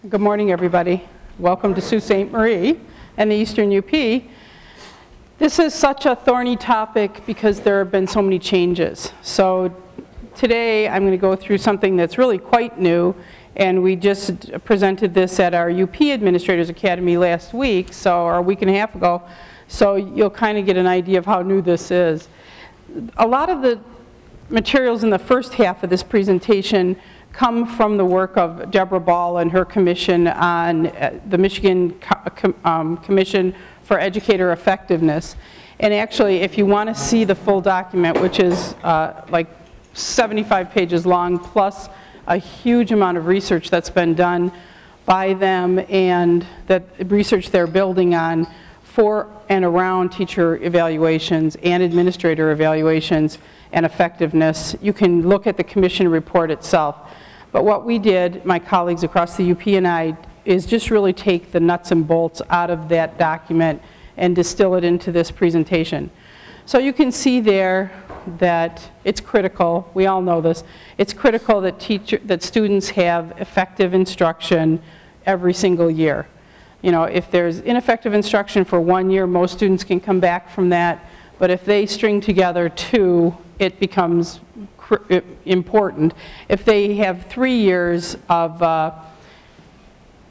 Good morning, everybody. Welcome to Sault Ste. Marie and the Eastern UP. This is such a thorny topic because there have been so many changes. So today I'm going to go through something that's really quite new, and we just presented this at our UP Administrators Academy last week, or a week and a half ago, so you'll kind of get an idea of how new this is. A lot of the materials in the first half of this presentation come from the work of Deborah Ball and her commission on the Michigan Commission for Educator Effectiveness. And actually, if you want to see the full document, which is like 75 pages long, plus a huge amount of research that's been done by them and that research they're building on for and around teacher evaluations and administrator evaluations and effectiveness, you can look at the commission report itself. But what we did, my colleagues across the UP and I, is just really take the nuts and bolts out of that document and distill it into this presentation. So you can see there that it's critical, we all know this, it's critical that students have effective instruction every single year. You know, if there's ineffective instruction for 1 year, most students can come back from that, but if they string together 2, it becomes important. If they have 3 years of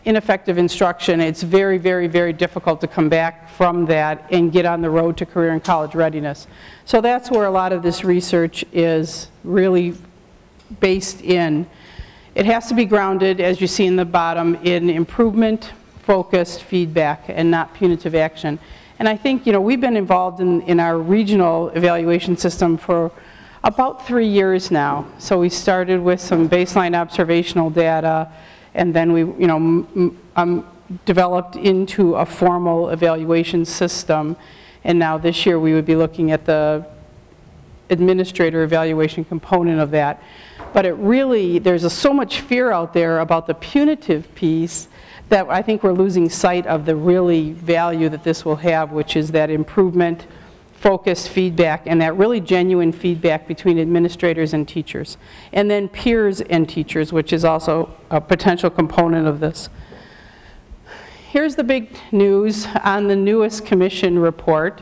ineffective instruction, it's very, very, very difficult to come back from that and get on the road to career and college readiness. So that's where a lot of this research is really based in. It has to be grounded, as you see in the bottom, in improvement, focused feedback, and not punitive action. And I think, you know, we've been involved in our regional evaluation system for about 3 years now. So we started with some baseline observational data, and then we, you know, developed into a formal evaluation system. And now this year we would be looking at the administrator evaluation component of that. But it really, there's so much fear out there about the punitive piece that I think we're losing sight of the really value that this will have, which is that improvement, focused feedback, and that really genuine feedback between administrators and teachers. And then peers and teachers, which is also a potential component of this. Here's the big news on the newest commission report,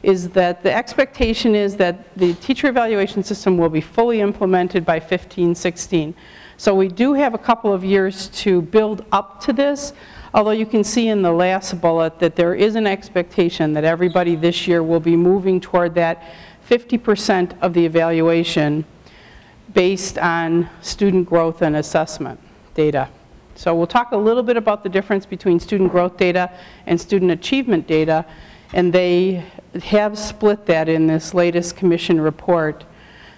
is that the expectation is that the teacher evaluation system will be fully implemented by 15-16. So we do have a couple of years to build up to this, although you can see in the last bullet that there is an expectation that everybody this year will be moving toward that 50% of the evaluation based on student growth and assessment data. So we'll talk a little bit about the difference between student growth data and student achievement data, and they have split that in this latest commission report.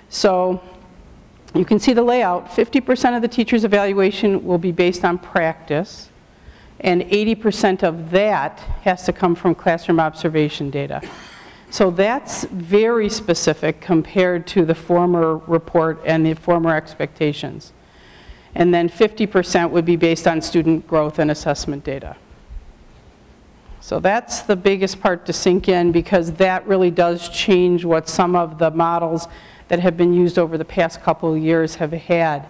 So you can see the layout. 50% of the teacher's evaluation will be based on practice, and 80% of that has to come from classroom observation data. So that's very specific compared to the former report and the former expectations. And then 50% would be based on student growth and assessment data. So that's the biggest part to sink in, because that really does change what some of the models that have been used over the past couple of years have had.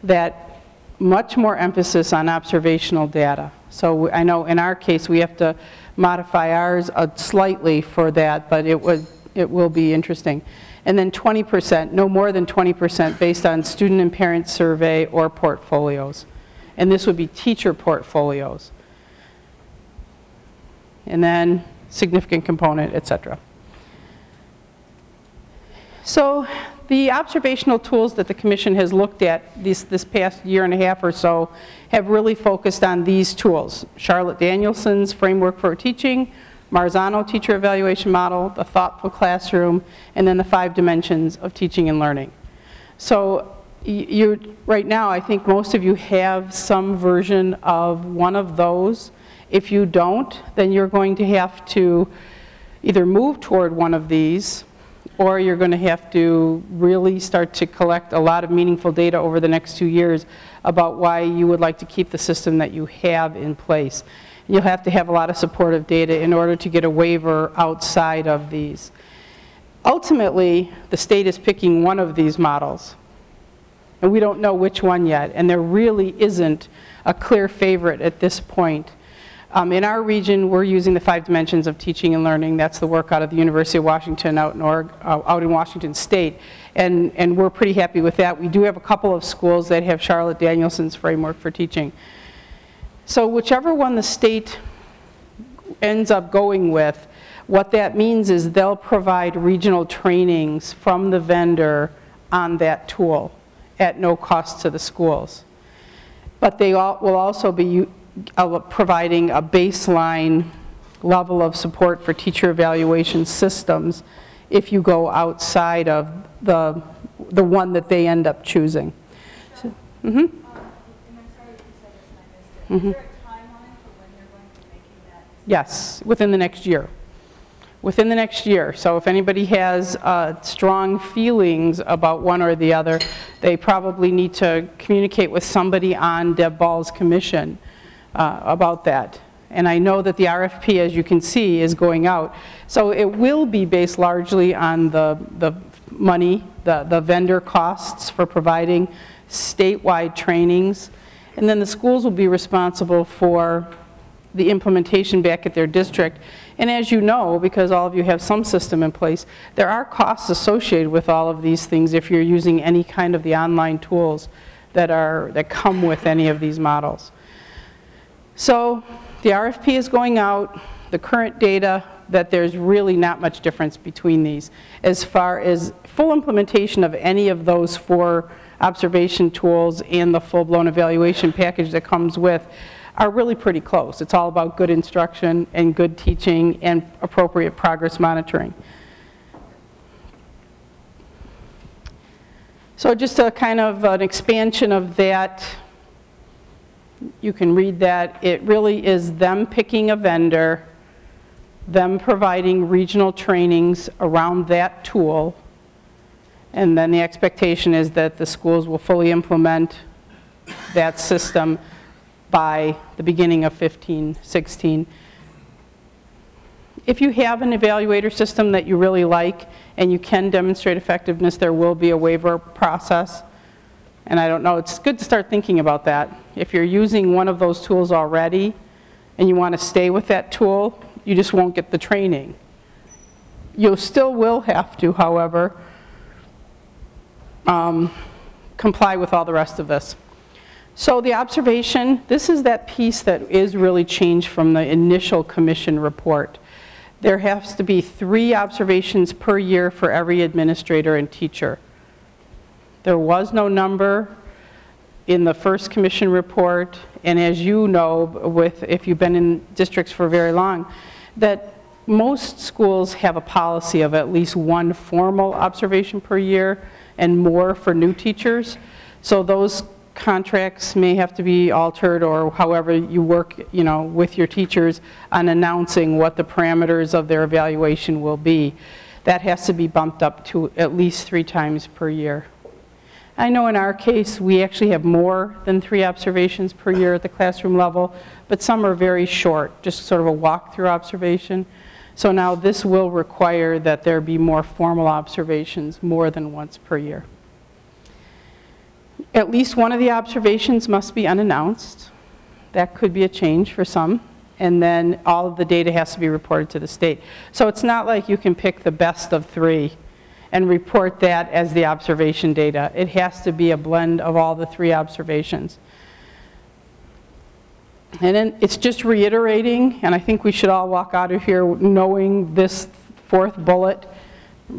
That much more emphasis on observational data. So I know in our case we have to modify ours slightly for that, but it will be interesting. And then 20%, no more than 20% based on student and parent survey or portfolios. And this would be teacher portfolios. And then significant component, etc. So the observational tools that the commission has looked at this past year and a half or so have really focused on these tools. Charlotte Danielson's Framework for Teaching, Marzano Teacher Evaluation Model, the Thoughtful Classroom, and then the 5 dimensions of teaching and learning. So right now, I think most of you have some version of one of those. If you don't, then you're going to have to either move toward one of these, or you're going to have to really start to collect a lot of meaningful data over the next 2 years about why you would like to keep the system that you have in place. You'll have to have a lot of supportive data in order to get a waiver outside of these. Ultimately, the state is picking one of these models. And we don't know which one yet, and there really isn't a clear favorite at this point. In our region, we're using the 5 dimensions of teaching and learning. That's the work out of the University of Washington out in Washington State. And we're pretty happy with that. We do have a couple of schools that have Charlotte Danielson's framework for teaching. So whichever one the state ends up going with, what that means is they'll provide regional trainings from the vendor on that tool at no cost to the schools. But they will also be providing a baseline level of support for teacher evaluation systems if you go outside of the one that they end up choosing. So, and I'm sorry if you said this and I missed it. Is there a timeline for when you're going to be making that? Yes, within the next year. Within the next year. So if anybody has strong feelings about one or the other, they probably need to communicate with somebody on Deb Ball's commission about that. And I know that the RFP, as you can see, is going out. So it will be based largely on the money, the vendor costs for providing statewide trainings. And then the schools will be responsible for the implementation back at their district. And as you know, because all of you have some system in place, there are costs associated with all of these things if you're using any kind of the online tools that come with any of these models. So the RFP is going out. The current data that there's really not much difference between these. As far as full implementation of any of those 4 observation tools and the full-blown evaluation package that comes with are really pretty close. It's all about good instruction and good teaching and appropriate progress monitoring. So just a kind of an expansion of that. You can read that. It really is them picking a vendor, them providing regional trainings around that tool, and then the expectation is that the schools will fully implement that system by the beginning of 15-16. If you have an evaluator system that you really like and you can demonstrate effectiveness, there will be a waiver process. And I don't know, it's good to start thinking about that. If you're using one of those tools already and you want to stay with that tool, you just won't get the training. You still will have to, however, comply with all the rest of this. So the observation, this is that piece that is really changed from the initial commission report. There has to be 3 observations per year for every administrator and teacher. There was no number in the first commission report, and as you know, if you've been in districts for very long, that most schools have a policy of at least 1 formal observation per year and more for new teachers. So those contracts may have to be altered, or however you work, with your teachers on announcing what the parameters of their evaluation will be. That has to be bumped up to at least 3 times per year. I know in our case we actually have more than 3 observations per year at the classroom level, but some are very short, just sort of a walk-through observation. So now this will require that there be more formal observations more than once per year. At least one of the observations must be unannounced. That could be a change for some. And then all of the data has to be reported to the state. So it's not like you can pick the best of 3 and report that as the observation data. It has to be a blend of all the 3 observations. And then it's just reiterating, and I think we should all walk out of here knowing this 4th bullet.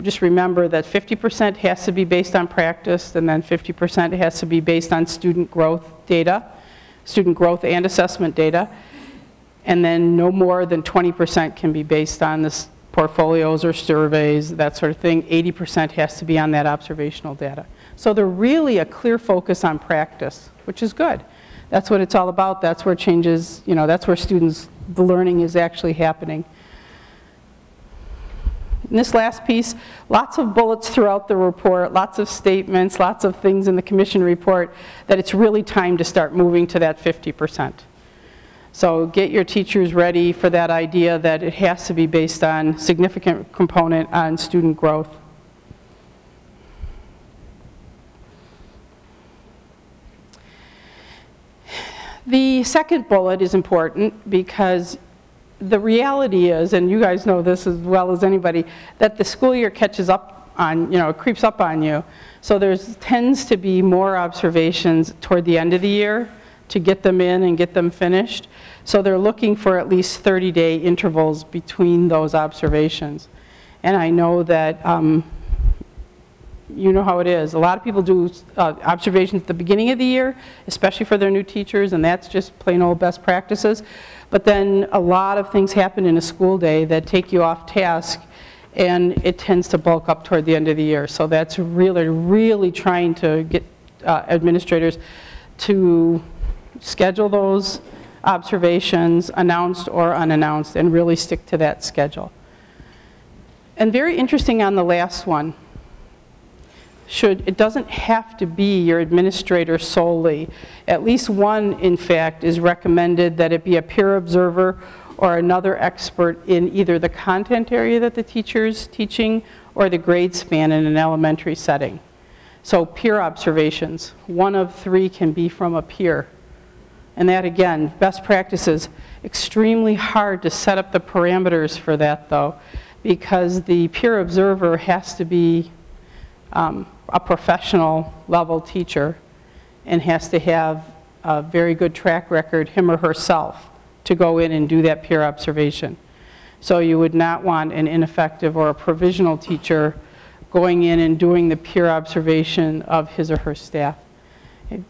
Just remember that 50% has to be based on practice, and then 50% has to be based on student growth data, student growth and assessment data, and then no more than 20% can be based on this portfolios or surveys, that sort of thing. 80% has to be on that observational data. So they're really a clear focus on practice, which is good. That's what it's all about. That's where changes, that's where students, the learning is actually happening. In this last piece, lots of bullets throughout the report, lots of statements, lots of things in the commission report that it's really time to start moving to that 50%. So get your teachers ready for that idea that it has to be based on significant component on student growth. The second bullet is important because the reality is, and you guys know this as well as anybody, that the school year catches up on, it creeps up on you. So tends to be more observations toward the end of the year to get them in and get them finished. So they're looking for at least 30-day intervals between those observations. And I know that you know how it is. A lot of people do observations at the beginning of the year, especially for their new teachers, and that's just plain old best practices. But then a lot of things happen in a school day that take you off task, and it tends to bulk up toward the end of the year. So that's really, really trying to get administrators to schedule those observations, announced or unannounced, and really stick to that schedule. And very interesting on the last one, it doesn't have to be your administrator solely. At least one, in fact, is recommended that it be a peer observer or another expert in either the content area that the teacher's teaching or the grade span in an elementary setting. So peer observations, 1 of 3 can be from a peer. And that, again, best practices. Extremely hard to set up the parameters for that, though, because the peer observer has to be a professional level teacher and has to have a very good track record, him or herself, to go in and do that peer observation. So you would not want an ineffective or a provisional teacher going in and doing the peer observation of his or her staff.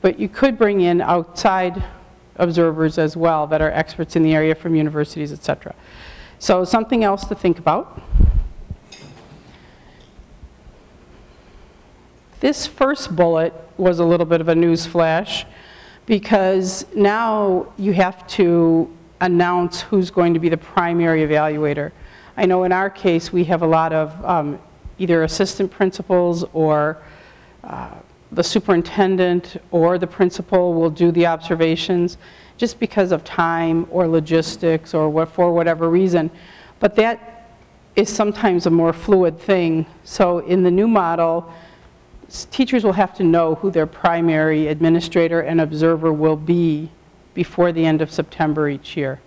But you could bring in outside observers as well that are experts in the area from universities, etc. So something else to think about. This first bullet was a little bit of a news flash because now you have to announce who's going to be the primary evaluator. I know in our case we have a lot of either assistant principals or the superintendent or the principal will do the observations just because of time or logistics or for whatever reason. But that is sometimes a more fluid thing. So in the new model, teachers will have to know who their primary administrator and observer will be before the end of September each year.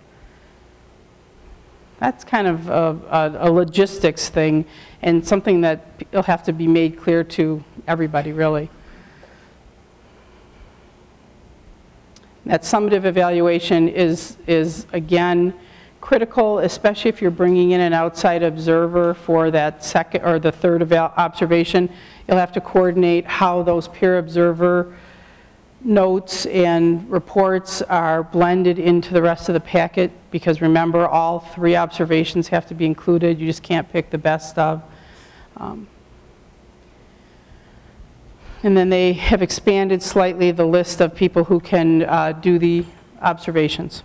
That's kind of a logistics thing and something that will have to be made clear to everybody, really. That summative evaluation is again, critical, especially if you're bringing in an outside observer for that second or the third observation. You'll have to coordinate how those peer observer notes and reports are blended into the rest of the packet, because remember, all 3 observations have to be included. You just can't pick the best of. And then they have expanded slightly the list of people who can do the observations.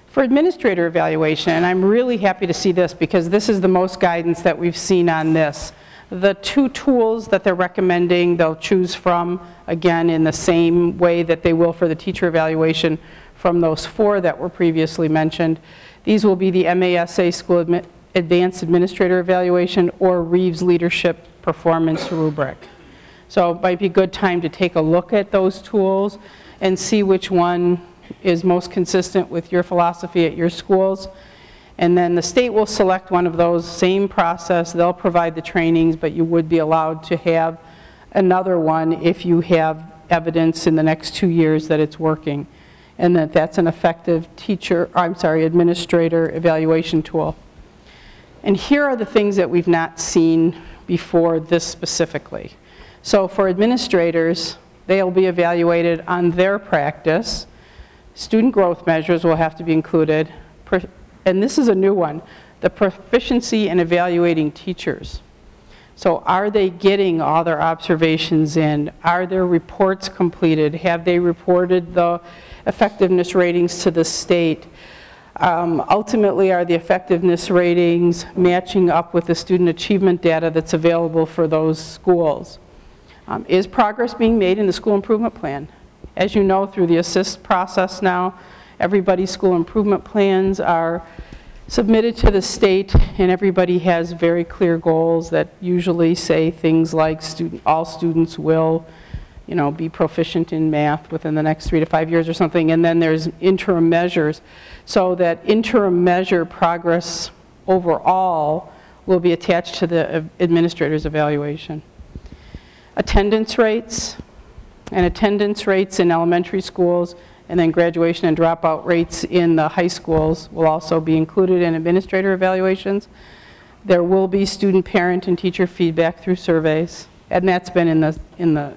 For administrator evaluation, and I'm really happy to see this because this is the most guidance that we've seen on this. The 2 tools that they're recommending, they'll choose from, again, in the same way that they will for the teacher evaluation from those 4 that were previously mentioned. These will be the MASA School Advanced Administrator Evaluation or Reeves Leadership Performance Rubric. So it might be a good time to take a look at those tools and see which one is most consistent with your philosophy at your schools. And then the state will select one of those, same process. They'll provide the trainings, but you would be allowed to have another one if you have evidence in the next 2 years that it's working, and that that's an effective administrator evaluation tool. And here are the things that we've not seen before this specifically. So for administrators, they'll be evaluated on their practice. Student growth measures will have to be included. And this is a new one, the proficiency in evaluating teachers. So are they getting all their observations in? Are their reports completed? Have they reported the effectiveness ratings to the state? Ultimately, are the effectiveness ratings matching up with the student achievement data that's available for those schools? Is progress being made in the school improvement plan? As you know, through the ASSIST process now, everybody's school improvement plans are submitted to the state, and everybody has very clear goals that usually say things like all students will, you know, be proficient in math within the next 3 to 5 years or something, and then there's interim measures. So that interim measure progress overall will be attached to the administrator's evaluation. Attendance rates, and attendance rates in elementary schools, and then graduation and dropout rates in the high schools will also be included in administrator evaluations. There will be student, parent, and teacher feedback through surveys, and that's been in the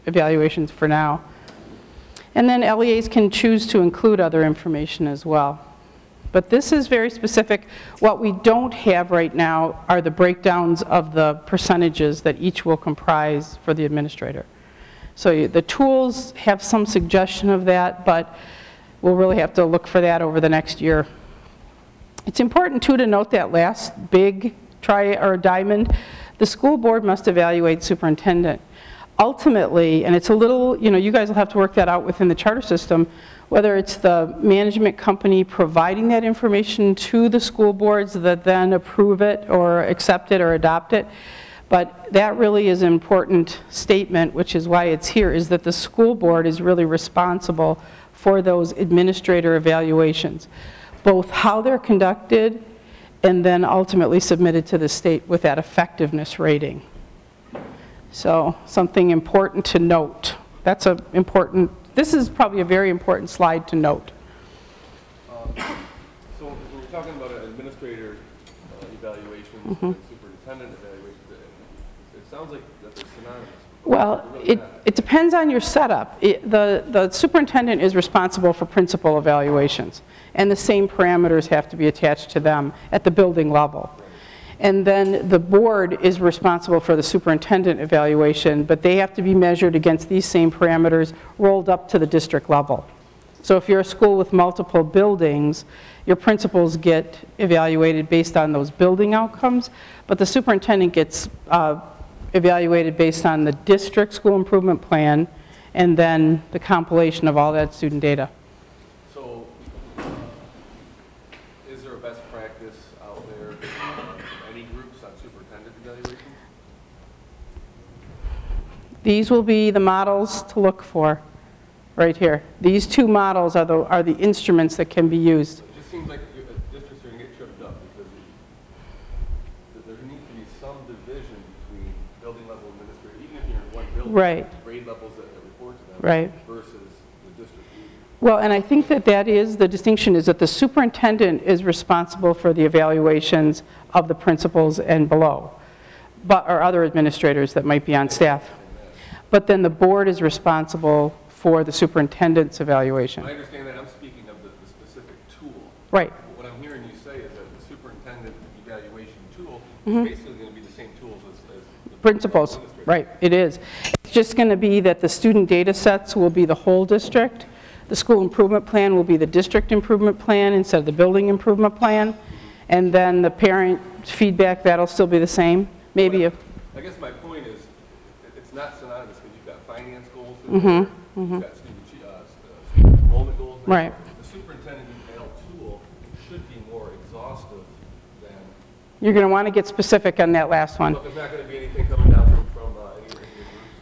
evaluations for now. And then LEAs can choose to include other information as well. But this is very specific. What we don't have right now are the breakdowns of the percentages that each will comprise for the administrator. So the tools have some suggestion of that, but we'll really have to look for that over the next year. It's important too to note that last big diamond, the school board must evaluate superintendent. Ultimately, and it's a little, you know, you guys will have to work that out within the charter system, whether it's the management company providing that information to the school boards that then approve it or accept it or adopt it. But that really is an important statement, which is why it's here, is that the school board is really responsible for those administrator evaluations, both how they're conducted and then ultimately submitted to the state with that effectiveness rating. So something important to note. That's an important, this is probably a very important slide to note. So when we're talking about administrator evaluations and superintendent evaluations, it sounds like that they're synonymous. Well, it depends on your setup. The superintendent is responsible for principal evaluations, and the same parameters have to be attached to them at the building level. And then the board is responsible for the superintendent evaluation, but they have to be measured against these same parameters rolled up to the district level. So if you're a school with multiple buildings, your principals get evaluated based on those building outcomes, but the superintendent gets evaluated based on the district school improvement plan and then the compilation of all that student data. So is there a best practice out there, any groups on superintendent evaluation? These will be the models to look for right here. These two models are the instruments that can be used. It just seems like districts are going to get tripped up because there needs to be some division between building level administrator, even if you're in one building, right, grade levels that report to them, right, versus the district leader. Well, and I think that is the distinction, is that the superintendent is responsible for the evaluations of the principals and below, or other administrators that might be on staff. But then the board is responsible for the superintendent's evaluation. I understand that. I'm speaking of the specific tool. Right. What I'm hearing you say is that the superintendent evaluation tool is basically going to be the same tools as the principals. Right, it is. It's just going to be that the student data sets will be the whole district. The school improvement plan will be the district improvement plan instead of the building improvement plan. And then the parent feedback, that'll still be the same. Maybe if. I guess my point is, it's not synonymous because you've got finance goals, you've got student enrollment goals. Right. The superintendent eval tool should be more exhaustive than. You're going to want to get specific on that last one. But there's not going to be anything coming down from any of the groups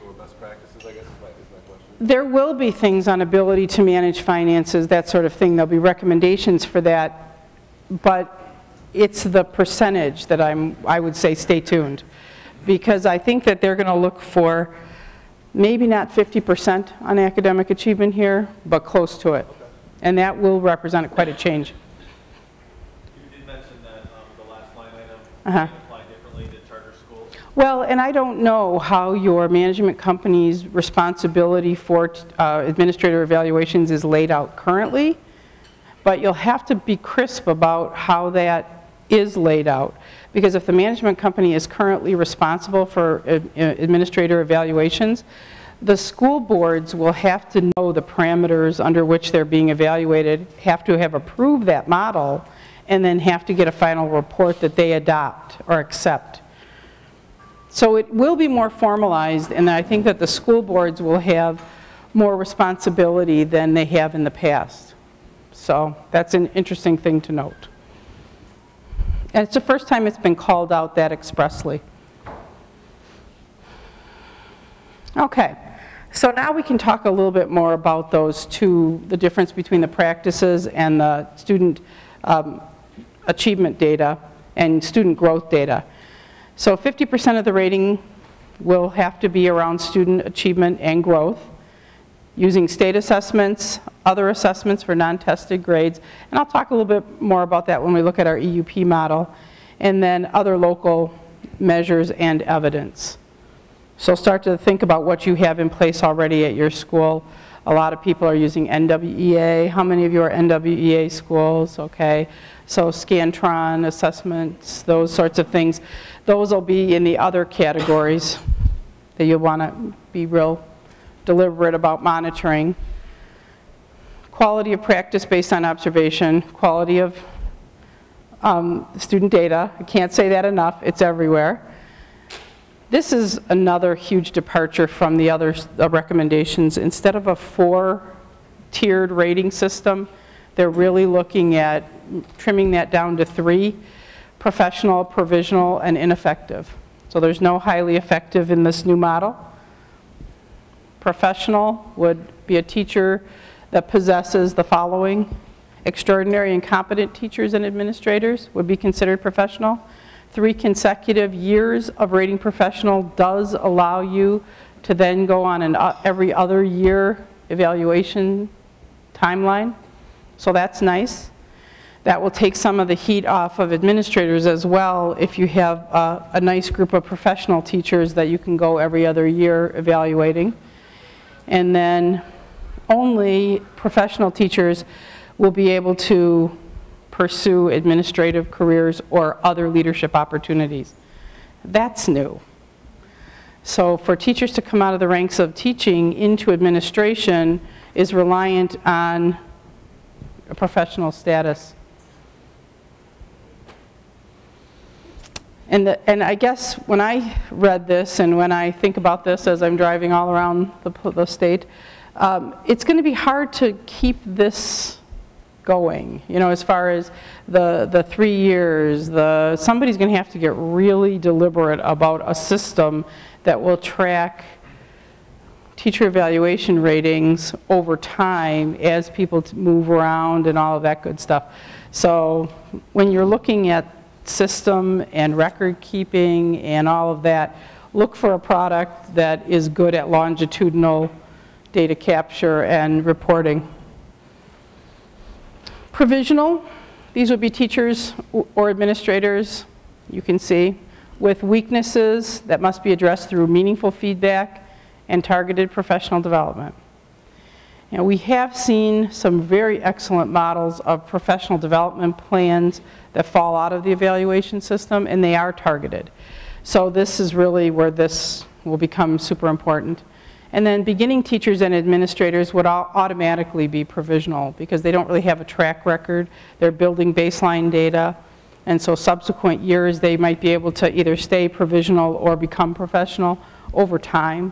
or best practices, I guess is my question. There will be things on ability to manage finances, that sort of thing. There'll be recommendations for that, but it's the percentage that I would say stay tuned, because I think that they're going to look for maybe not 50% on academic achievement here, but close to it. And that will represent quite a change. You did mention that the last line item can apply differently to charter schools. Well, and I don't know how your management company's responsibility for administrator evaluations is laid out currently, but you'll have to be crisp about how that is laid out. Because if the management company is currently responsible for administrator evaluations, the school boards will have to know the parameters under which they're being evaluated, have to have approved that model, and then have to get a final report that they adopt or accept. So it will be more formalized, and I think that the school boards will have more responsibility than they have in the past. So that's an interesting thing to note. And it's the first time it's been called out that expressly. Okay, so now we can talk a little bit more about those two, the difference between the practices and the student achievement data and student growth data. So 50% of the rating will have to be around student achievement and growth, using state assessments, other assessments for non-tested grades, and I'll talk a little bit more about that when we look at our EUP model, and then other local measures and evidence. So start to think about what you have in place already at your school. A lot of people are using NWEA. How many of you are NWEA schools? Okay, so Scantron assessments, those sorts of things. Those will be in the other categories that you'll want to be real deliberate about monitoring. Quality of practice based on observation, quality of student data. I can't say that enough, it's everywhere. This is another huge departure from the other recommendations. Instead of a 4-tiered rating system, they're really looking at trimming that down to 3, professional, provisional, and ineffective. So there's no highly effective in this new model. Professional would be a teacher that possesses the following. Extraordinary and competent teachers and administrators would be considered professional. 3 consecutive years of rating professional does allow you to then go on an every other year evaluation timeline. So that's nice. That will take some of the heat off of administrators as well if you have a nice group of professional teachers that you can go every other year evaluating. And then only professional teachers will be able to pursue administrative careers or other leadership opportunities. That's new. So for teachers to come out of the ranks of teaching into administration is reliant on a professional status. And I guess when I read this and when I think about this as I'm driving all around the state, it's going to be hard to keep this going, you know, as far as the 3 years. Somebody's going to have to get really deliberate about a system that will track teacher evaluation ratings over time as people move around and all of that good stuff. So when you're looking at system and record keeping and all of that, look for a product that is good at longitudinal data capture and reporting. Provisional, these would be teachers or administrators, you can see, with weaknesses that must be addressed through meaningful feedback and targeted professional development. And we have seen some very excellent models of professional development plans that fall out of the evaluation system, and they are targeted. So this is really where this will become super important. And then beginning teachers and administrators would automatically be provisional because they don't really have a track record. They're building baseline data, and so subsequent years they might be able to either stay provisional or become professional over time.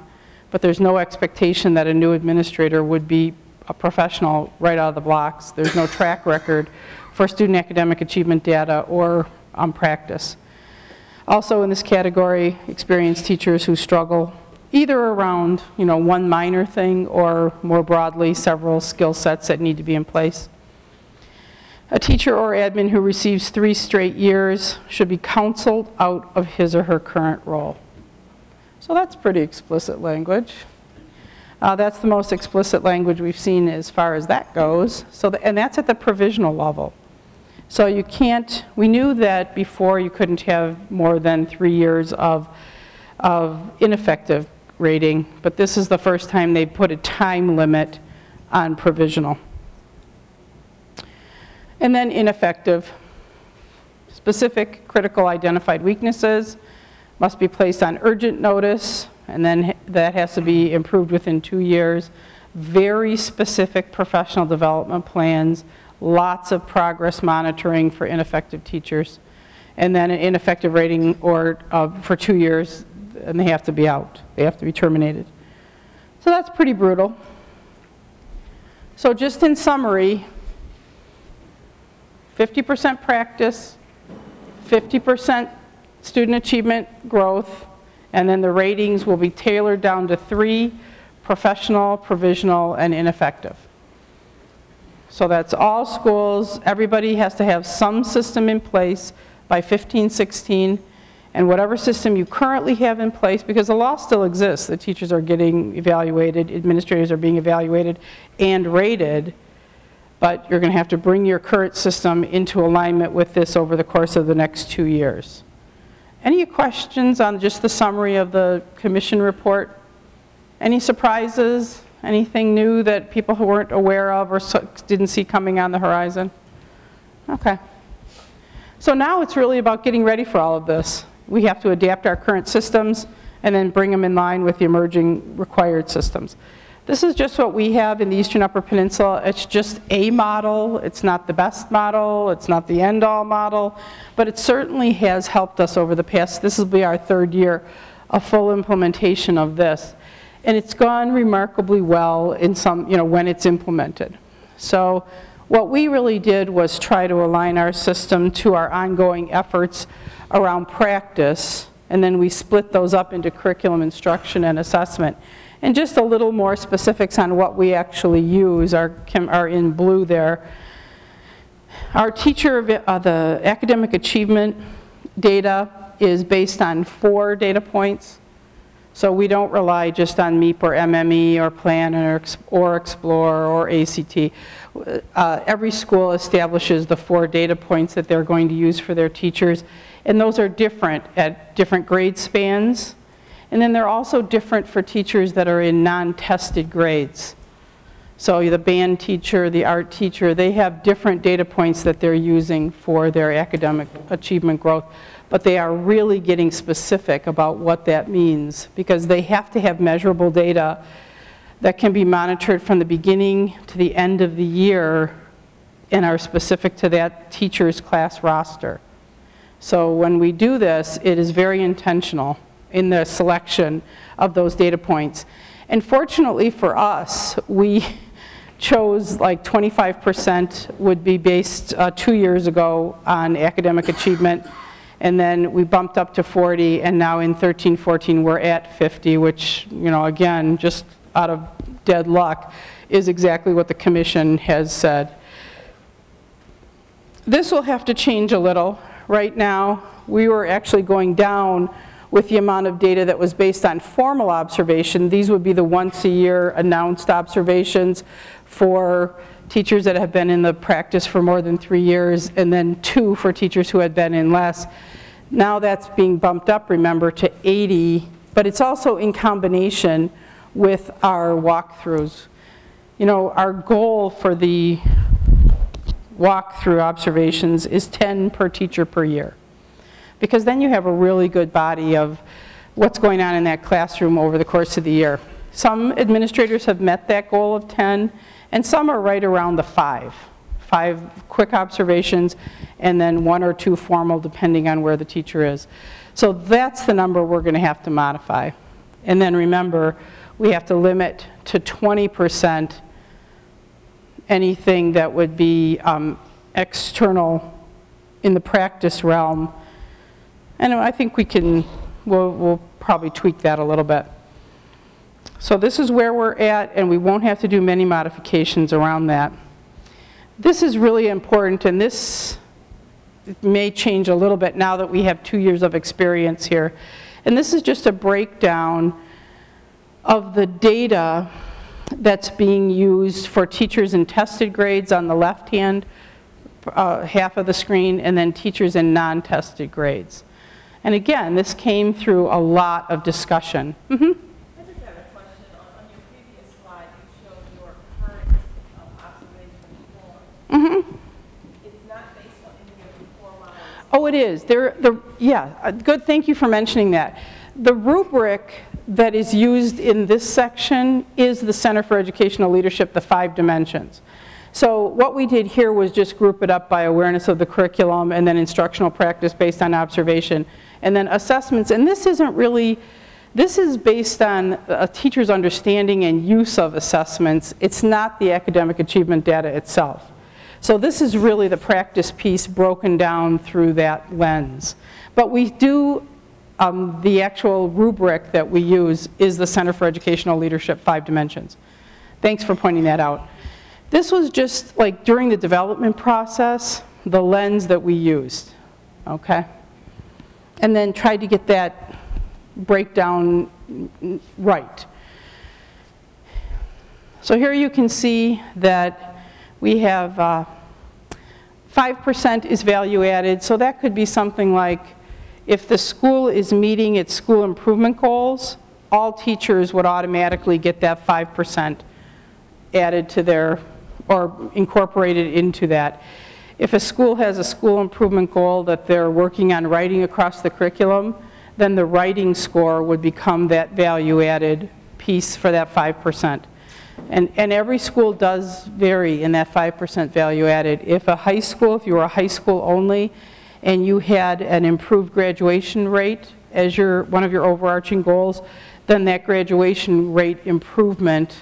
But there's no expectation that a new administrator would be a professional right out of the blocks. There's no track record for student academic achievement data or practice. Also in this category, experienced teachers who struggle either around, you know, one minor thing or more broadly several skill sets that need to be in place. A teacher or admin who receives 3 straight years should be counseled out of his or her current role. So that's pretty explicit language. That's the most explicit language we've seen as far as that goes. So and that's at the provisional level. So you can't, we knew that before you couldn't have more than 3 years of ineffective rating, but this is the first time they put a time limit on provisional. And then ineffective. Specific critical identified weaknesses must be placed on urgent notice, and then that has to be improved within 2 years. Very specific professional development plans, lots of progress monitoring for ineffective teachers, and then an ineffective rating or for 2 years, and they have to be out. They have to be terminated. So that's pretty brutal. So just in summary, 50% practice, 50% student achievement growth, and then the ratings will be tailored down to 3: professional, provisional, and ineffective. So that's all schools. Everybody has to have some system in place by 15-16, and whatever system you currently have in place, because the law still exists, the teachers are getting evaluated, administrators are being evaluated and rated, but you're going to have to bring your current system into alignment with this over the course of the next 2 years. Any questions on just the summary of the commission report? Any surprises? Anything new that people who weren't aware of or didn't see coming on the horizon? Okay. So now it's really about getting ready for all of this. We have to adapt our current systems and then bring them in line with the emerging required systems. This is just what we have in the Eastern Upper Peninsula. It's just a model. It's not the best model. It's not the end-all model. But it certainly has helped us over the past, this will be our 3rd year of full implementation of this. And it's gone remarkably well in some, when it's implemented. So what we really did was try to align our system to our ongoing efforts around practice, and then we split those up into curriculum, instruction, and assessment. And just a little more specifics on what we actually use are in blue there. Our the academic achievement data is based on 4 data points. So we don't rely just on MEP or MME or Plan or Explore or ACT. Every school establishes the 4 data points that they're going to use for their teachers, and those are different at different grade spans. And then they're also different for teachers that are in non-tested grades. So the band teacher, the art teacher, they have different data points that they're using for their academic achievement growth. But they are really getting specific about what that means, because they have to have measurable data that can be monitored from the beginning to the end of the year and are specific to that teacher's class roster. So when we do this, it is very intentional in the selection of those data points. And fortunately for us, we chose like 25% would be based 2 years ago on academic achievement, and then we bumped up to 40, and now in 13-14 we're at 50, which, again, just out of dead luck, is exactly what the commission has said. This will have to change a little. Right now, we were actually going down with the amount of data that was based on formal observation. These would be the once-a-year announced observations for teachers that have been in the practice for more than 3 years, and then 2 for teachers who had been in less. Now that's being bumped up, remember, to 80, but it's also in combination with our walkthroughs. Our goal for the walkthrough observations is 10 per teacher per year, because then you have a really good body of what's going on in that classroom over the course of the year. Some administrators have met that goal of 10, and some are right around the 5 quick observations, and then 1 or 2 formal, depending on where the teacher is. So that's the number we're going to have to modify. And then remember, we have to limit to 20% anything that would be external in the practice realm. And I think we'll probably tweak that a little bit. So this is where we're at, and we won't have to do many modifications around that. This is really important, and this may change a little bit now that we have 2 years of experience here. And this is just a breakdown of the data that's being used for teachers in tested grades on the left-hand half of the screen, and then teachers in non-tested grades. And again, this came through a lot of discussion. I just have a question. On your previous slide, you showed your current observation form. It's not based on any of the 4 models. Oh, it is. Yeah, good. Thank you for mentioning that. The rubric that is used in this section is the Center for Educational Leadership, the 5 dimensions. So what we did here was just group it up by awareness of the curriculum, and then instructional practice based on observation, and then assessments. And this isn't really, this is based on a teacher's understanding and use of assessments. It's not the academic achievement data itself. So this is really the practice piece broken down through that lens. But we do, the actual rubric that we use is the Center for Educational Leadership 5 Dimensions. Thanks for pointing that out. This was just like during the development process, the lens that we used, okay? And then tried to get that breakdown right. So here you can see that we have 5% is value added, so that could be something like if the school is meeting its school improvement goals, all teachers would automatically get that 5% added to their, or incorporated into that. If a school has a school improvement goal that they're working on writing across the curriculum, then the writing score would become that value added piece for that 5%. And every school does vary in that 5% value added. If a high school, if you were a high school only, and you had an improved graduation rate as one of your overarching goals, then that graduation rate improvement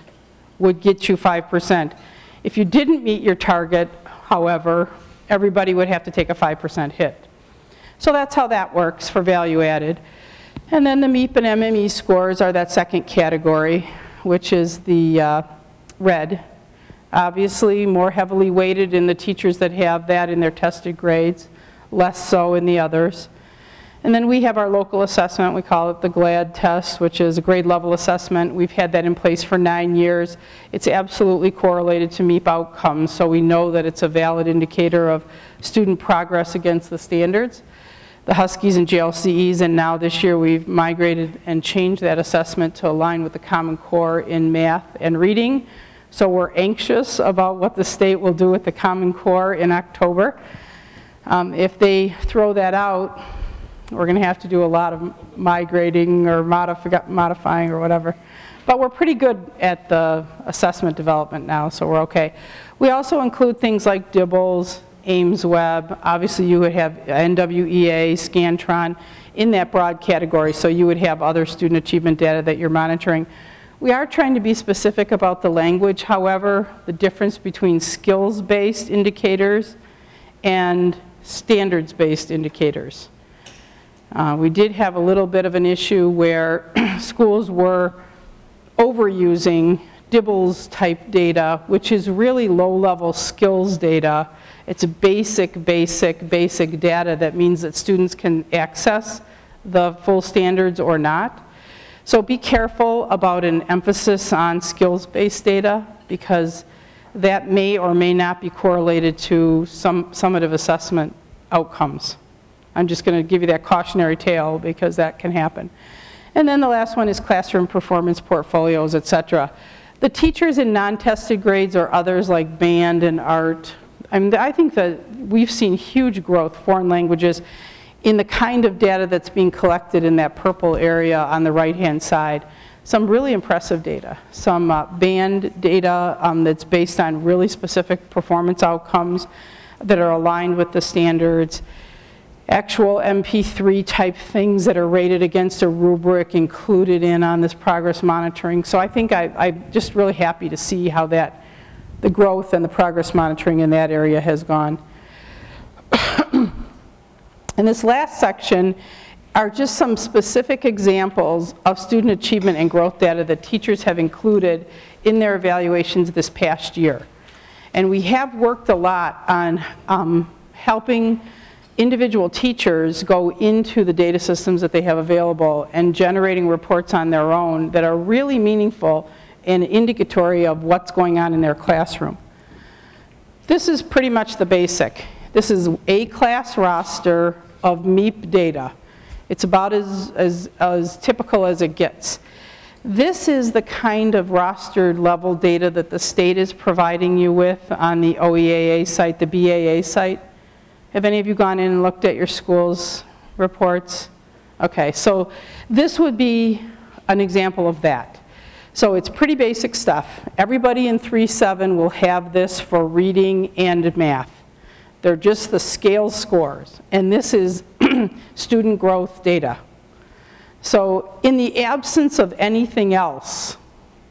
would get you 5%. If you didn't meet your target, however, everybody would have to take a 5% hit. So that's how that works for value added. And then the MEP and MME scores are that second category, which is the red. Obviously more heavily weighted in the teachers that have that in their tested grades, less so in the others. And then we have our local assessment, we call it the GLAD test, which is a grade level assessment. We've had that in place for 9 years. It's absolutely correlated to MEP outcomes, so we know that it's a valid indicator of student progress against the standards. The Huskies and JLCEs, and now this year we've migrated and changed that assessment to align with the Common Core in math and reading. So we're anxious about what the state will do with the Common Core in October. If they throw that out, we're going to have to do a lot of migrating or modifying or whatever. But we're pretty good at the assessment development now, so we're okay. We also include things like DIBELS, Ames Web. Obviously you would have NWEA, Scantron in that broad category, so you would have other student achievement data that you're monitoring. We are trying to be specific about the language, however, the difference between skills-based indicators and standards-based indicators. We did have a little bit of an issue where schools were overusing DIBELS type data, which is really low-level skills data. It's basic data that means that students can access the full standards or not. So be careful about an emphasis on skills-based data, because that may or may not be correlated to some summative assessment outcomes. I'm just going to give you that cautionary tale because that can happen. And then the last one is classroom performance portfolios, etc. The teachers in non-tested grades or others like band and art, I think that we've seen huge growth, foreign languages, in the kind of data that's being collected in that purple area on the right-hand side. Some really impressive data. Some band data that's based on really specific performance outcomes that are aligned with the standards. Actual MP3 type things that are rated against a rubric included in on this progress monitoring. So I think I'm just really happy to see how the growth and the progress monitoring in that area has gone. And this last section are just some specific examples of student achievement and growth data that teachers have included in their evaluations this past year. And we have worked a lot on helping individual teachers go into the data systems that they have available and generating reports on their own that are really meaningful and indicatory of what's going on in their classroom. This is pretty much the basic. This is a class roster of MEP data. It's about as typical as it gets. This is the kind of rostered level data that the state is providing you with on the OEAA site, the BAA site. Have any of you gone in and looked at your school's reports? Okay, so this would be an example of that. So it's pretty basic stuff. Everybody in 3-7 will have this for reading and math. They're just the scale scores, and this is student growth data. So in the absence of anything else,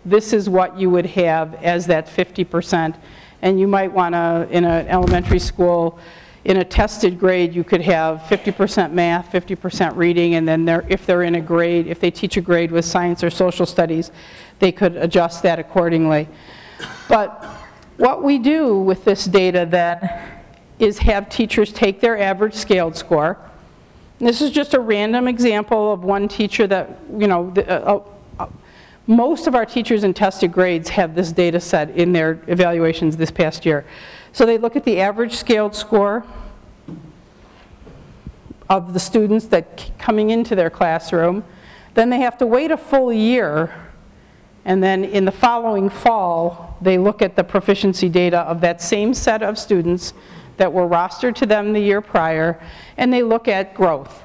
this is what you would have as that 50%. And you might want to, in an elementary school, in a tested grade, you could have 50% math, 50% reading, and then if they're in a grade, if they teach a grade with science or social studies, they could adjust that accordingly. But what we do with this data then is have teachers take their average scaled score. And this is just a random example of one teacher that, you know, most of our teachers in tested grades have this data set in their evaluations this past year. So they look at the average scaled score of the students that coming into their classroom. Then they have to wait a full year, and then in the following fall, they look at the proficiency data of that same set of students that were rostered to them the year prior, and they look at growth.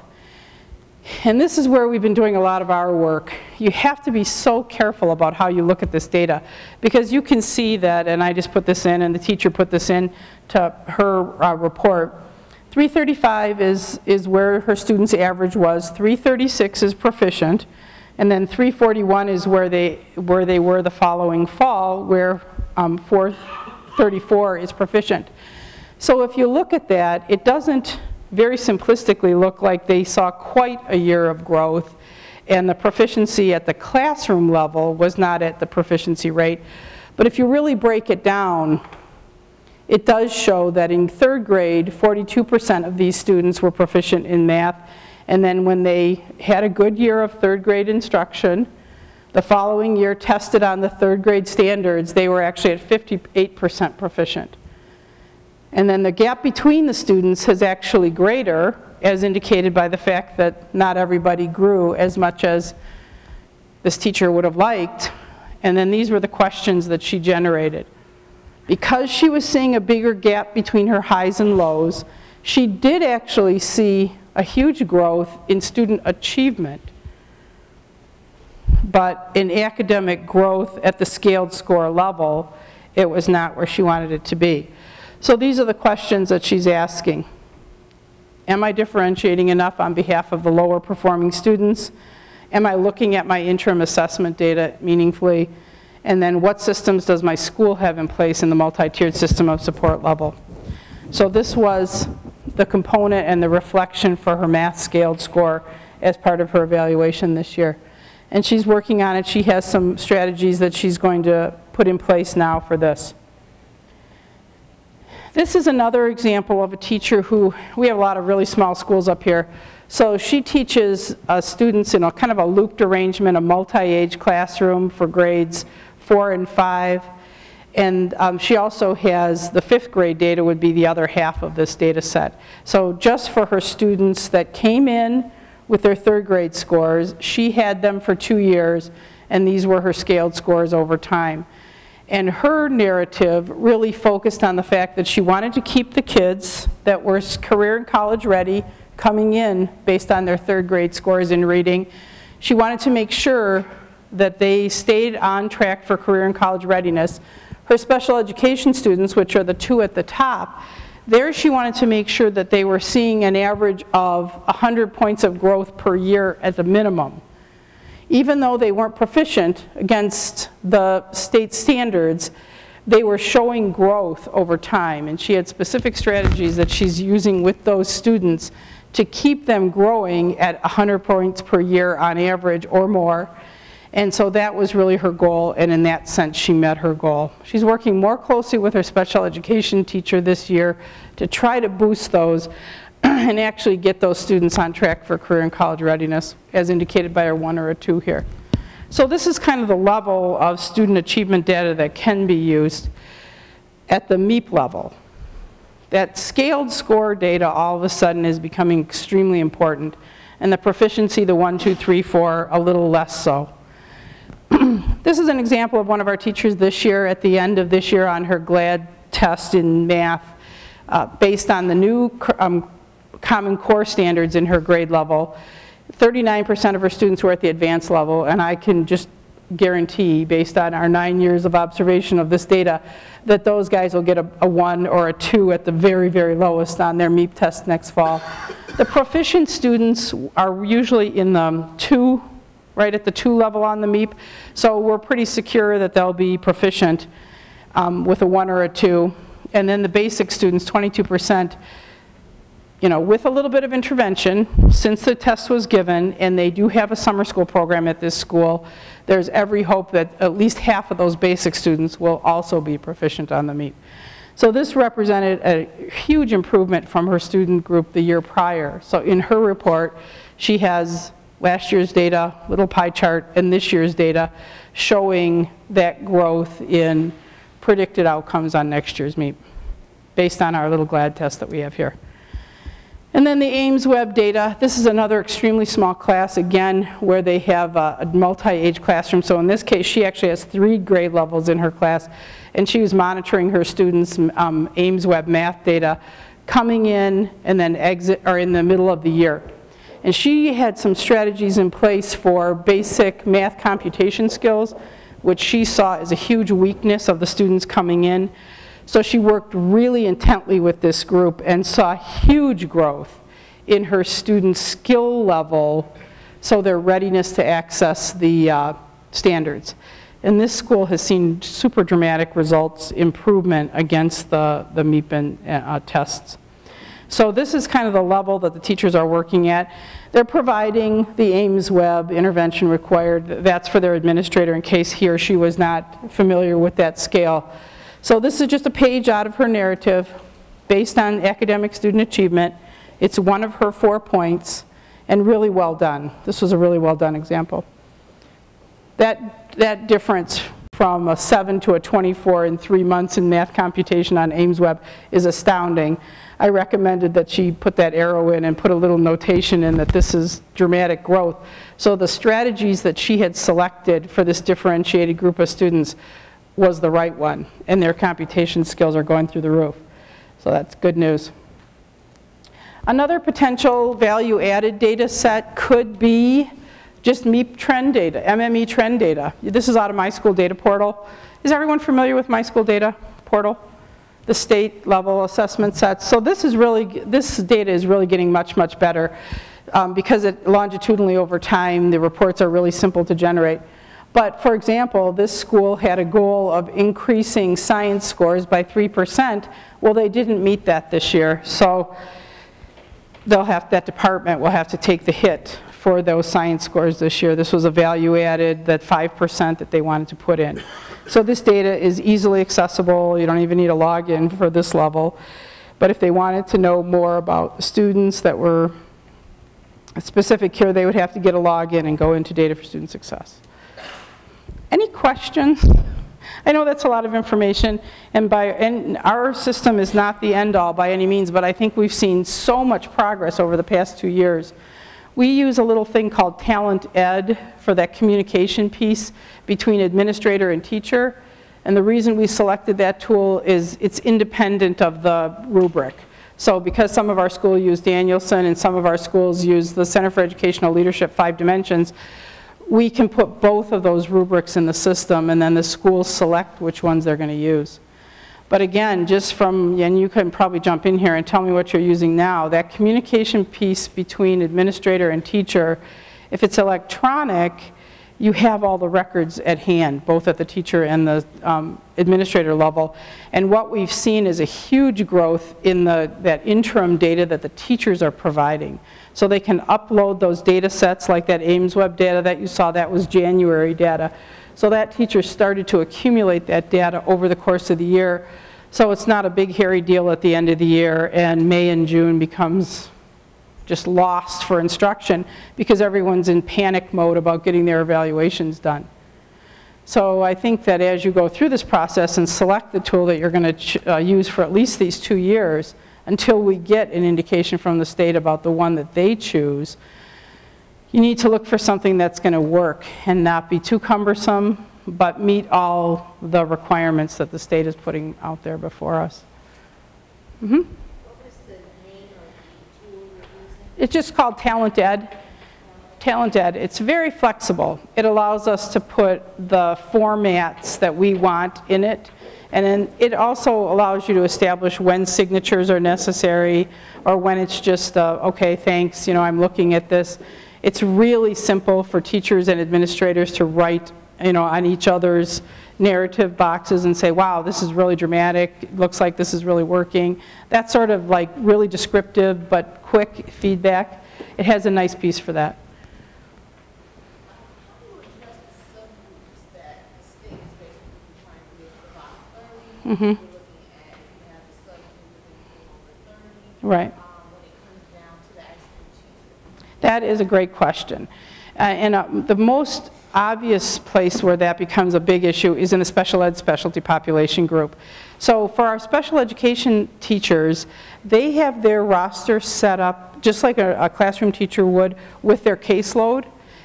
And this is where we've been doing a lot of our work. You have to be so careful about how you look at this data, because you can see that, and I just put this in, and the teacher put this in to her report. 335 is where her students' average was, 336 is proficient, and then 341 is where they were the following fall, where 434 is proficient. So if you look at that, it doesn't very simplistically look like they saw quite a year of growth, and the proficiency at the classroom level was not at the proficiency rate. But if you really break it down, it does show that in third grade, 42% of these students were proficient in math, and then when they had a good year of third grade instruction, the following year tested on the third grade standards, they were actually at 58% proficient. And then the gap between the students is actually greater, as indicated by the fact that not everybody grew as much as this teacher would have liked. And then these were the questions that she generated. Because she was seeing a bigger gap between her highs and lows, she did actually see a huge growth in student achievement, but in academic growth at the scaled score level, it was not where she wanted it to be. So these are the questions that she's asking. Am I differentiating enough on behalf of the lower performing students? Am I looking at my interim assessment data meaningfully? And then what systems does my school have in place in the multi-tiered system of support level? So this was the component and the reflection for her math scaled score as part of her evaluation this year. And she's working on it. She has some strategies that she's going to put in place now for this. This is another example of a teacher who, we have a lot of really small schools up here. So she teaches students in a kind of a looped arrangement, a multi-age classroom for grades 4 and 5. And she also has the 5th grade data would be the other half of this data set. So just for her students that came in with their 3rd grade scores, she had them for 2 years, and these were her scaled scores over time. And her narrative really focused on the fact that she wanted to keep the kids that were career and college ready coming in based on their 3rd grade scores in reading. She wanted to make sure that they stayed on track for career and college readiness. Her special education students, which are the 2 at the top, there she wanted to make sure that they were seeing an average of 100 points of growth per year at the minimum. Even though they weren't proficient against the state standards, they were showing growth over time, and she had specific strategies that she's using with those students to keep them growing at 100 points per year on average or more. And so that was really her goal, and in that sense she met her goal. She's working more closely with her special education teacher this year to try to boost those and actually get those students on track for career and college readiness, as indicated by a 1 or a 2 here. So this is kind of the level of student achievement data that can be used at the MEP level. That scaled score data all of a sudden is becoming extremely important, and the proficiency, the 1, 2, 3, 4, a little less so. This is an example of one of our teachers this year, at the end of this year on her GLAD test in math, based on the new Common Core standards in her grade level. 39% of her students were at the advanced level, and I can just guarantee, based on our 9 years of observation of this data, that those guys will get a 1 or a 2 at the very, very lowest on their MEP test next fall. The proficient students are usually in the 2, right at the 2 level on the MEP, so we're pretty secure that they'll be proficient. with a 1 or a 2. And then the basic students, 22%, you know, with a little bit of intervention, since the test was given, and they do have a summer school program at this school, there's every hope that at least half of those basic students will also be proficient on the MEP. So this represented a huge improvement from her student group the year prior. So in her report, she has last year's data, little pie chart, and this year's data showing that growth in predicted outcomes on next year's MEP, based on our little GLAD test that we have here. And then the Ames Web data. This is another extremely small class, again, where they have a multi-age classroom. So in this case, she actually has 3 grade levels in her class, and she was monitoring her students' Ames Web math data coming in and then exit, or in the middle of the year. And she had some strategies in place for basic math computation skills, which she saw as a huge weakness of the students coming in. So she worked really intently with this group and saw huge growth in her students' skill level, so their readiness to access the standards. And this school has seen super dramatic results, improvement against the MEP and tests. So this is kind of the level that the teachers are working at. They're providing the Ames Web intervention required. That's for their administrator in case he or she was not familiar with that scale. So this is just a page out of her narrative based on academic student achievement. It's one of her 4 points, and really well done. This was a really well done example. That difference from a 7 to a 24 in 3 months in math computation on Ames Web is astounding. I recommended that she put that arrow in and put a little notation in that this is dramatic growth. So the strategies that she had selected for this differentiated group of students was the right one, and their computation skills are going through the roof. So that's good news. Another potential value-added data set could be just MEP trend data, MME trend data. This is out of My School Data Portal. Is everyone familiar with My School Data Portal? The state level assessment sets. So this data is really getting much, much better because longitudinally over time, the reports are really simple to generate. But for example, this school had a goal of increasing science scores by 3%. Well, they didn't meet that this year, so that department will have to take the hit for those science scores this year. This was a value added, that 5% that they wanted to put in. So this data is easily accessible. You don't even need a login for this level. But if they wanted to know more about students that were specific here, they would have to get a login and go into Data for Student Success. Any questions? I know that's a lot of information, and our system is not the end-all by any means, but I think we've seen so much progress over the past 2 years. We use a little thing called Talent Ed for that communication piece between administrator and teacher, and the reason we selected that tool is it's independent of the rubric. So because some of our schools use Danielson and some of our schools use the Center for Educational Leadership 5 Dimensions, we can put both of those rubrics in the system, and then the schools select which ones they're going to use. But again, just from, and you can probably jump in here and tell me what you're using now, that communication piece between administrator and teacher, if it's electronic, you have all the records at hand, both at the teacher and the administrator level. And what we've seen is a huge growth in that interim data that the teachers are providing. So they can upload those data sets like that Ames Web data that you saw, that was January data. So that teacher started to accumulate that data over the course of the year. So it's not a big hairy deal at the end of the year, and May and June becomes just lost for instruction because everyone's in panic mode about getting their evaluations done. So I think that as you go through this process and select the tool that you're going to use for at least these 2 years until we get an indication from the state about the one that they choose, you need to look for something that's going to work and not be too cumbersome, but meet all the requirements that the state is putting out there before us. Mm-hmm. It's just called Talent Ed. Talent Ed. It's very flexible. It allows us to put the formats that we want in it, and then it also allows you to establish when signatures are necessary or when it's just, okay, thanks, you know, I'm looking at this. It's really simple for teachers and administrators to write, you know, on each other's narrative boxes and say, wow, this is really dramatic, it looks like this is really working. That's sort of like really descriptive but quick feedback. It has a nice piece for that. Mm-hmm. Right. That is a great question. The most obvious place where that becomes a big issue is in a special ed specialty population group. So for our special education teachers, they have their roster set up just like a classroom teacher would with their caseload,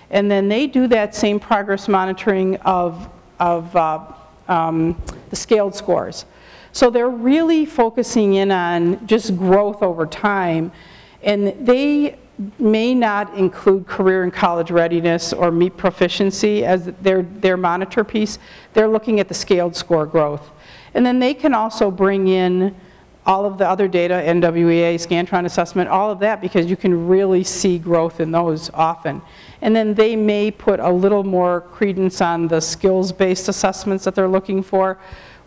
and then they do that same progress monitoring of the scaled scores. So they're really focusing in on just growth over time, and they may not include career and college readiness or meet proficiency as their monitor piece. They're looking at the scaled score growth. And then they can also bring in all of the other data, NWEA, Scantron assessment, all of that, because you can really see growth in those often. And then they may put a little more credence on the skills-based assessments that they're looking for.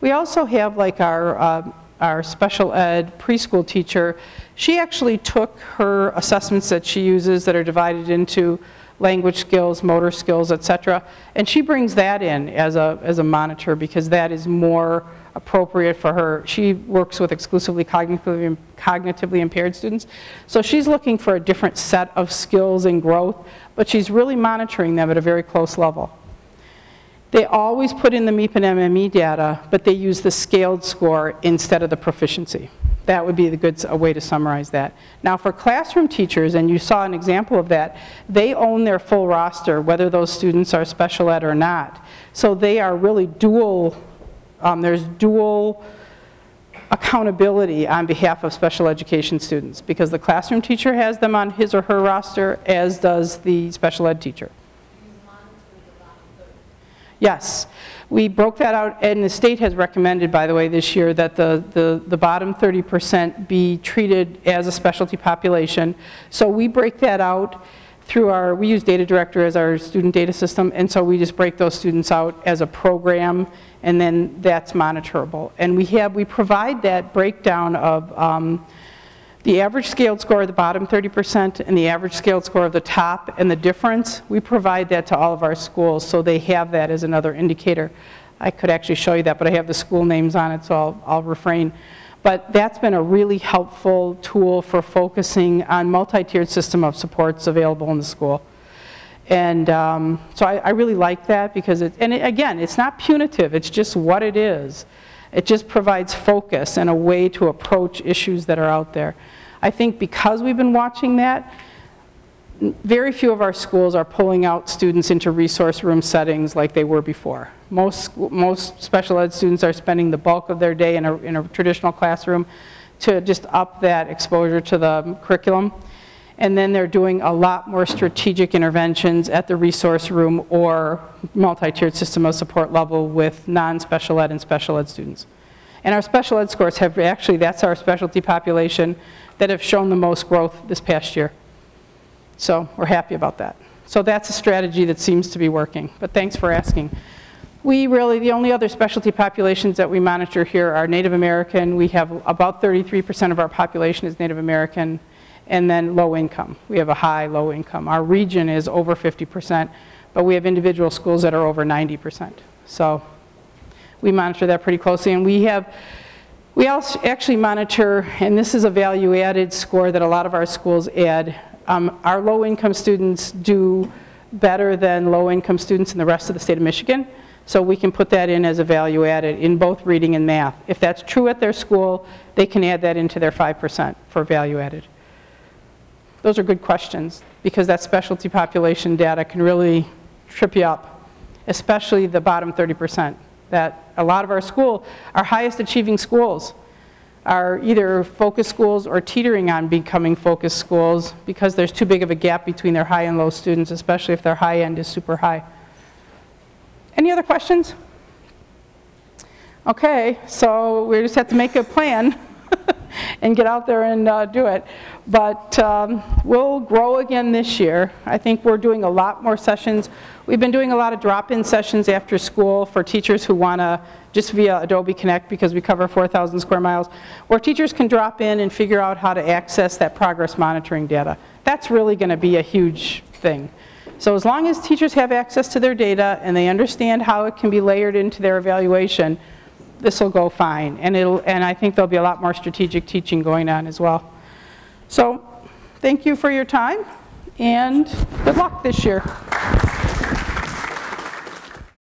We also have like our special ed preschool teacher. She actually took her assessments that she uses that are divided into language skills, motor skills, etc., and she brings that in as a monitor because that is more appropriate for her. She works with exclusively cognitively impaired students, so she's looking for a different set of skills and growth, but she's really monitoring them at a very close level. They always put in the MEP and MME data, but they use the scaled score instead of the proficiency. That would be a way to summarize that. Now for classroom teachers, and you saw an example of that, they own their full roster, whether those students are special ed or not. So they are really dual, there's dual accountability on behalf of special education students, because the classroom teacher has them on his or her roster, as does the special ed teacher. Yes, we broke that out, and the state has recommended, by the way, this year that the bottom 30% be treated as a specialty population. So we break that out through we use Data Director as our student data system, and so we just break those students out as a program, and then that's monitorable. And we provide that breakdown of the average scaled score of the bottom 30% and the average scaled score of the top, and the difference, we provide that to all of our schools, so they have that as another indicator. I could actually show you that, but I have the school names on it, so I'll refrain. But that's been a really helpful tool for focusing on multi-tiered system of supports available in the school. And so I really like that, because again, it's not punitive, it's just what it is. It just provides focus and a way to approach issues that are out there. I think because we've been watching that, very few of our schools are pulling out students into resource room settings like they were before. Most special ed students are spending the bulk of their day in a traditional classroom to just up that exposure to the curriculum. And then they're doing a lot more strategic interventions at the resource room or multi-tiered system of support level with non-special ed and special ed students. And our special ed scores have actually, that's our specialty population that have shown the most growth this past year. So we're happy about that. So that's a strategy that seems to be working, but thanks for asking. The only other specialty populations that we monitor here are Native American. We have about 33% of our population is Native American, and then low income. We have a high low income. Our region is over 50%, but we have individual schools that are over 90%. So we monitor that pretty closely, and we also actually monitor, and this is a value-added score that a lot of our schools add. Our low-income students do better than low-income students in the rest of the state of Michigan, so we can put that in as a value-added in both reading and math. If that's true at their school, they can add that into their 5% for value-added. Those are good questions, because that specialty population data can really trip you up, especially the bottom 30%. That a lot of our highest achieving schools are either focus schools or teetering on becoming focus schools because there's too big of a gap between their high and low students, especially if their high end is super high. Any other questions? Okay, so we just have to make a plan and get out there and do it. But we'll grow again this year. I think we're doing a lot more sessions. We've been doing a lot of drop-in sessions after school for teachers who want to, just via Adobe Connect, because we cover 4,000 square miles, where teachers can drop in and figure out how to access that progress monitoring data. That's really going to be a huge thing. So as long as teachers have access to their data and they understand how it can be layered into their evaluation, this will go fine. And I think there'll be a lot more strategic teaching going on as well. So thank you for your time, and good luck this year.